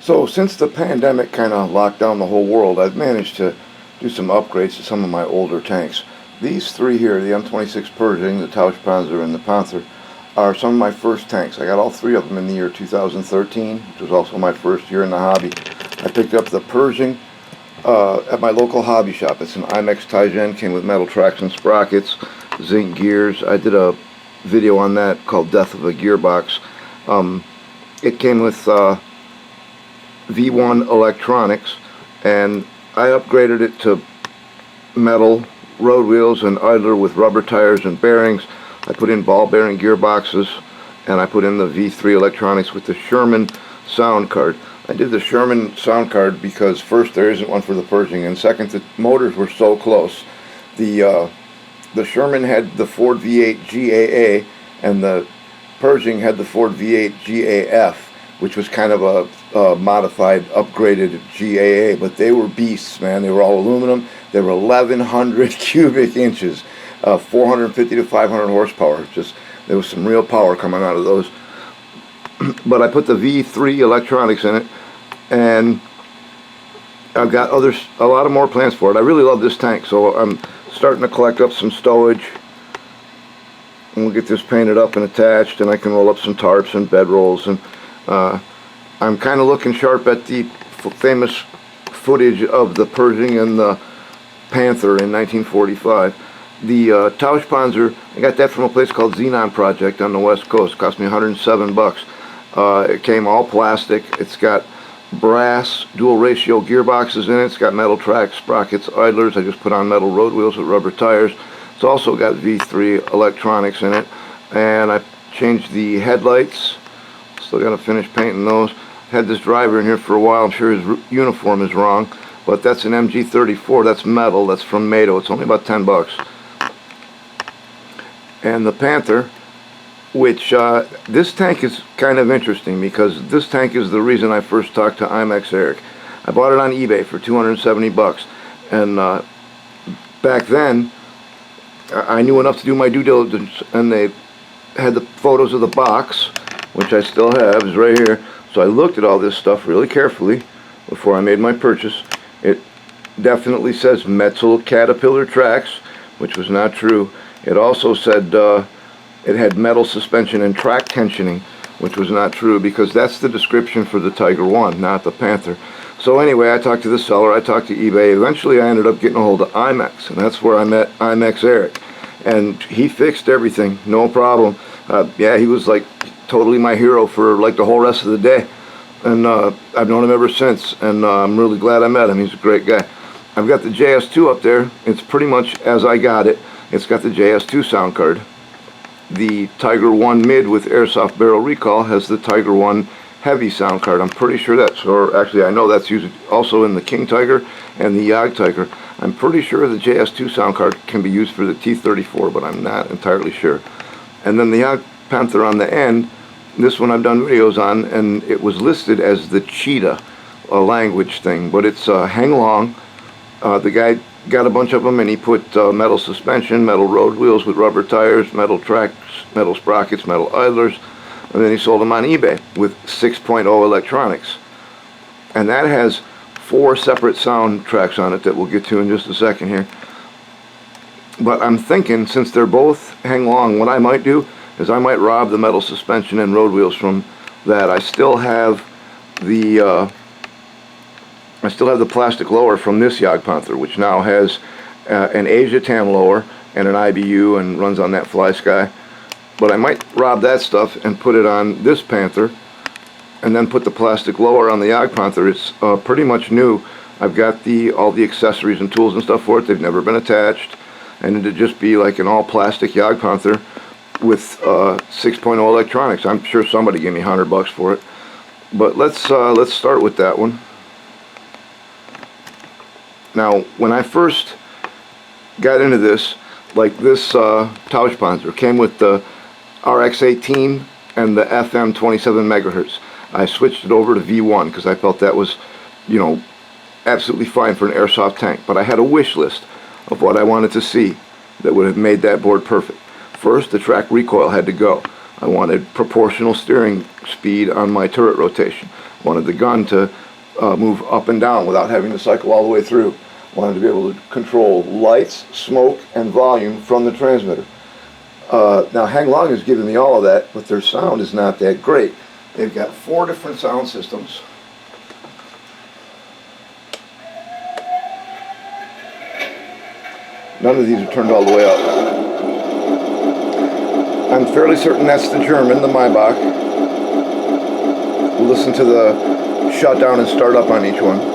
So since the pandemic kind of locked down the whole world, I've managed to do some upgrades to some of my older tanks. These three here, the M26 Pershing, the Tauschpanzer, and the Panther, are some of my first tanks. I got all three of them in the year 2013, which was also my first year in the hobby. I picked up the Pershing at my local hobby shop. It's an IMEX Taigen, came with metal tracks and sprockets, zinc gears. I did a video on that called Death of a Gearbox. It came with V1 electronics, and I upgraded it to metal road wheels and idler with rubber tires and bearings. I put in ball bearing gearboxes, and I put in the V3 electronics with the Sherman sound card. I did the Sherman sound card because first, there isn't one for the Pershing, and second, the motors were so close. The Sherman had the Ford V8 GAA, and the Pershing had the Ford V8 GAF, which was kind of a modified, upgraded GAA, but they were beasts, man. They were all aluminum. They were 1,100 cubic inches, 450 to 500 horsepower. Just, there was some real power coming out of those. But I put the V3 electronics in it, and I've got a lot of more plans for it. I really love this tank, so I'm starting to collect up some stowage, and we'll get this painted up and attached, and I can roll up some tarps and bedrolls, and I'm kind of looking sharp at the famous footage of the Pershing and the Panther in 1945. The Tauschpanzer, I got that from a place called Xenon Project on the West Coast. It cost me 107 bucks. It came all plastic. It's got brass dual ratio gearboxes in it. It's got metal tracks, sprockets, idlers. I just put on metal road wheels with rubber tires. It's also got V3 electronics in it, and I changed the headlights. Still got to finish painting those. Had this driver in here for a while. I'm sure his uniform is wrong, but that's an MG34. That's metal. That's from Mado. It's only about 10 bucks. And the Panther, which this tank is kind of interesting because this tank is the reason I first talked to IMEX Eric. I bought it on eBay for 270 bucks, and back then I knew enough to do my due diligence, and they had the photos of the box, which I still have, is right here. So I looked at all this stuff really carefully before I made my purchase. It definitely says Metzel Caterpillar tracks, which was not true. It also said it had metal suspension and track tensioning, which was not true because that's the description for the Tiger 1, not the Panther. So anyway, I talked to the seller, I talked to eBay. Eventually I ended up getting a hold of IMEX, and that's where I met IMEX Eric. And he fixed everything, no problem. Yeah, he was like totally my hero for like the whole rest of the day. And I've known him ever since, and I'm really glad I met him. He's a great guy. I've got the JS2 up there. It's pretty much as I got it. It's got the JS2 sound card. The Tiger 1 mid with airsoft barrel recall has the Tiger 1 heavy sound card. I'm pretty sure that's, or actually I know that's used also in the King Tiger and the Jagd Tiger. I'm pretty sure the JS2 sound card can be used for the T34, but I'm not entirely sure. And then the Jagd Panther on the end, this one I've done videos on, and it was listed as the Cheetah, a language thing, but it's Heng Long. The guy got a bunch of them, and he put metal suspension, metal road wheels with rubber tires, metal tracks, metal sprockets, metal idlers, and then he sold them on eBay with 6.0 electronics. And that has 4 separate soundtracks on it that we'll get to in just a second here. But I'm thinking, since they're both Heng Long, what I might do is I might rob the metal suspension and road wheels from that. I still have the plastic lower from this Jagd Panther, which now has an Asia Tam lower and an IBU and runs on that Fly Sky. But I might rob that stuff and put it on this Panther, and then put the plastic lower on the Jagd Panther. It's pretty much new. I've got all the accessories and tools and stuff for it. They've never been attached, and it'd just be like an all plastic Jagd Panther with 6.0 electronics. I'm sure somebody gave me 100 bucks for it. But let's start with that one. Now, when I first got into this, like this Tauschpanzer came with the RX-18 and the FM 27 megahertz. I switched it over to V1 because I felt that was, you know, absolutely fine for an airsoft tank. But I had a wish list of what I wanted to see that would have made that board perfect. First, the track recoil had to go. I wanted proportional steering speed on my turret rotation. Wanted the gun to move up and down without having to cycle all the way through. Wanted to be able to control lights, smoke, and volume from the transmitter. Now Heng Long has given me all of that, but their sound is not that great. They've got 4 different sound systems. None of these are turned all the way up. I'm fairly certain that's the German, the Maybach. We'll listen to the shutdown and start up on each one.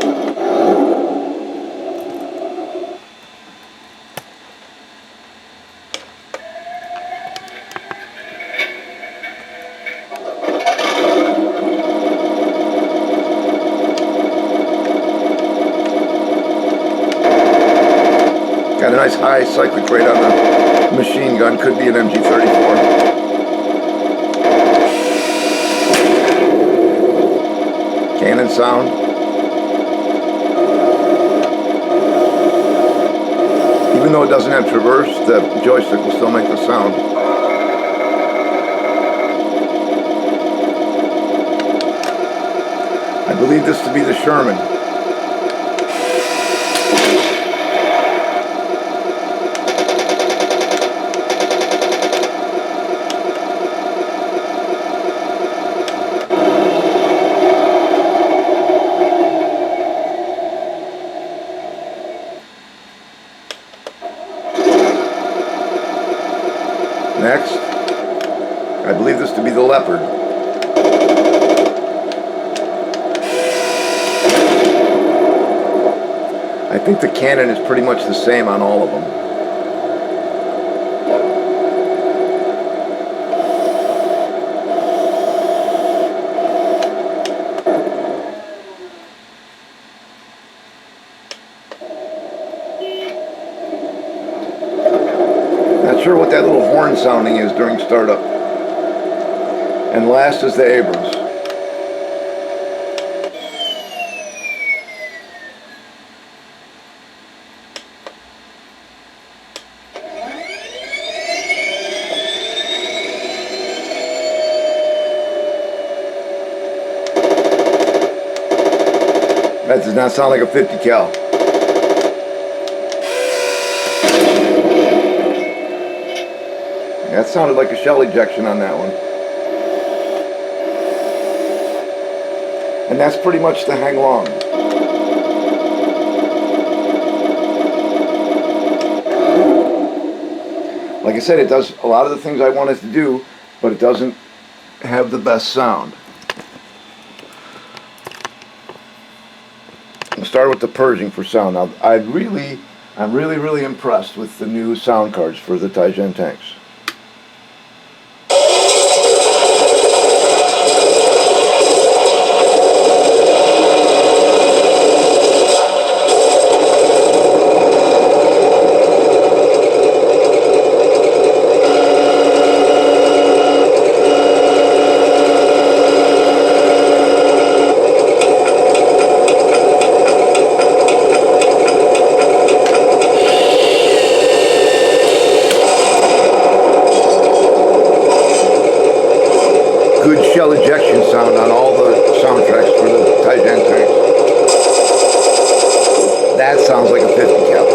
Got a nice high cyclic rate on the machine gun, could be an MG34. Cannon sound. Even though it doesn't have traverse, the joystick will still make the sound. I believe this to be the Sherman. Next, I believe this to be the Leopard. I think the cannon is pretty much the same on all of them. Not sure what that little horn sounding is during startup. And last is the Abrams. That does not sound like a 50 cal. That sounded like a shell ejection on that one. And that's pretty much the Heng Long. Like I said, it does a lot of the things I want it to do, but it doesn't have the best sound. We'll start with the purging for sound. Now, I'm really impressed with the new sound cards for the Taigen tanks. Good shell ejection sound on all the soundtracks for the Taigen tanks. That sounds like a 50 cal.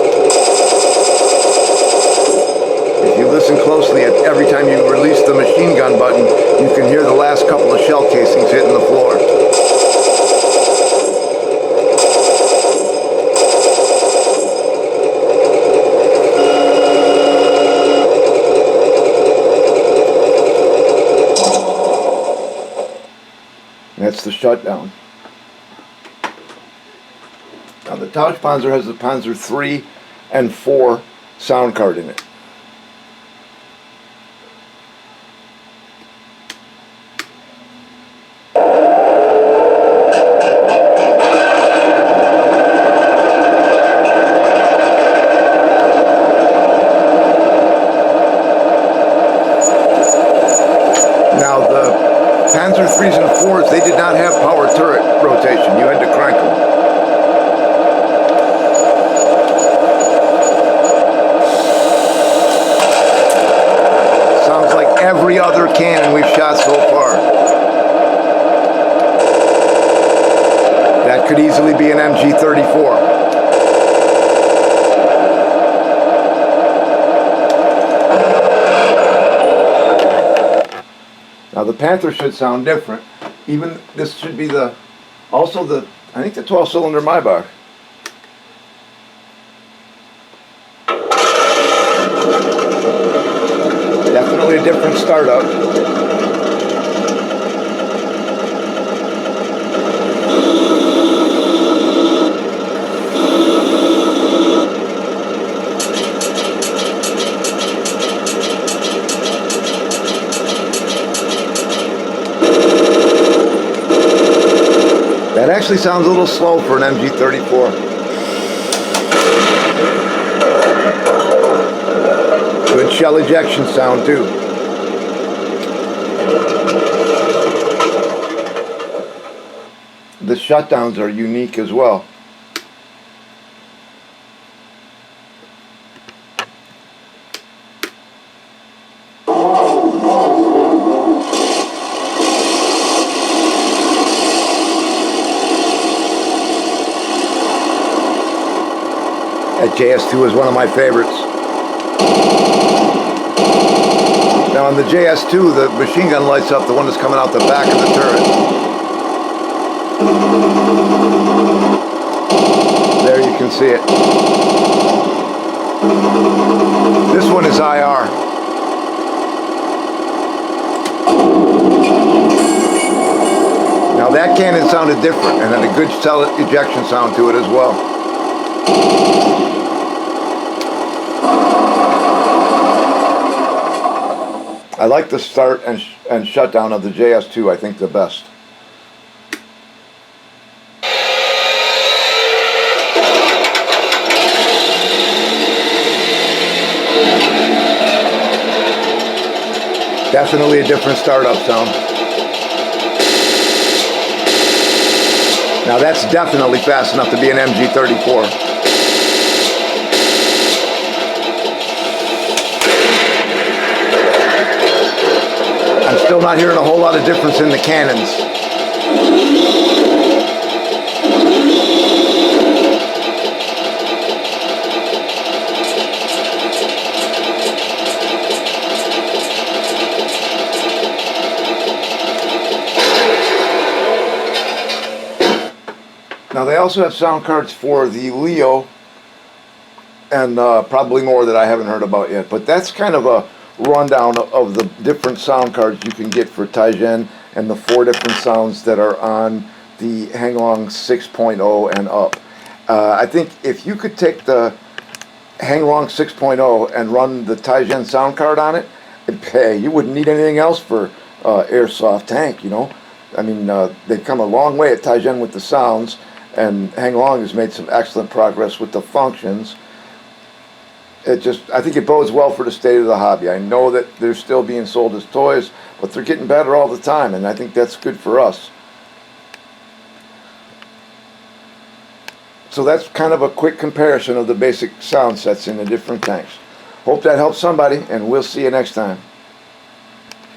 If you listen closely, at every time you release the machine gun button, you can hear the last couple of shell casings hitting the floor. That's the shutdown. Now the Tauschpanzer has the Panzer III and IV sound card in it. Now the Panzer IIIs and IVs, they did not have power turret rotation. You had to crank them. Sounds like every other cannon we've shot so far. that could easily be an MG34. Now the Panther should sound different. Even this should be I think the 12-cylinder Maybach. Definitely a different startup. That actually sounds a little slow for an MG34. Good shell ejection sound too. The shutdowns are unique as well. That JS2 is one of my favorites. Now on the JS2, the machine gun lights up the one that's coming out the back of the turret. There you can see it. This one is IR. Now that cannon sounded different and had a good cell ejection sound to it as well. I like the start and shutdown of the JS2, I think the best. Definitely a different startup sound. Now that's definitely fast enough to be an MG34. I'm still not hearing a whole lot of difference in the cannons. Now they also have sound cards for the Leo and probably more that I haven't heard about yet, but that's kind of a rundown of the different sound cards you can get for Taigen and the 4 different sounds that are on the Heng Long 6.0 and up. I think if you could take the Heng Long 6.0 and run the Taigen sound card on it, hey, you wouldn't need anything else for airsoft tank, you know. I mean, they've come a long way at Taigen with the sounds, and Heng Long has made some excellent progress with the functions. I think it bodes well for the state of the hobby. I know that they're still being sold as toys, but they're getting better all the time, and I think that's good for us. So that's kind of a quick comparison of the basic sound sets in the different tanks. Hope that helps somebody, and we'll see you next time.